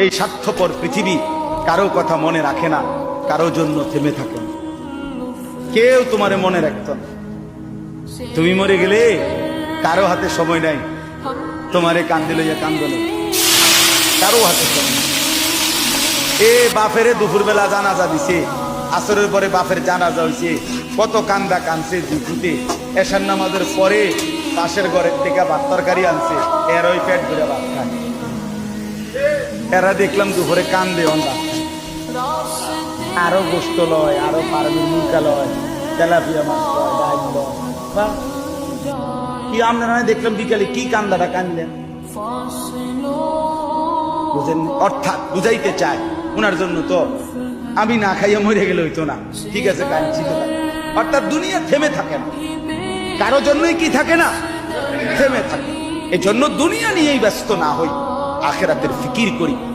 এই স্বার্থপর পৃথিবী কারো কথা মনে রাখে না, কারো জন্য থেমে থাকে না, কেউ তোমারে মনে রাখত না। তুমি মরে গেলে কারো হাতে সময় নাই তোমারে কান্দে লইয়া কান্দলে, কারো হাতে সময় নাই। এ বাপেরে দুপুরবেলা জানাজা দিছে, আসরের পরে বাপের জানাজা হয়েছে, কত কান্দা কানছে দুপুরে। এশার নামাজের পরে পাশের ঘরের থেকে ভাত তরকারি আনছে, এর ওই পেট ভরে ভাত খায়। এরা দেখলাম দুপুরে কান্দে অন্ধা, আরো গোস্ত লয়, আরো পারমির মুরগা লয়, তেলাপিয়া মাছ লয়, ডাইল লয়। বাহ! কি আপনারা দেখলাম বিকালে কি কান্দাটা কানলেন, বুঝেন? অর্থাৎ বুঝাইতে চায় ওনার জন্য তো আমি না খাইয়া মরে গেলে হইতো না, ঠিক আছে কাঁদছি তো। অর্থাৎ দুনিয়া থেমে থাকে না, কারো জন্যই কি থাকে না, থেমে থাকে। এই জন্য দুনিয়া নিয়েই ব্যস্ত না হই, আখিরাতের ফিকির করি।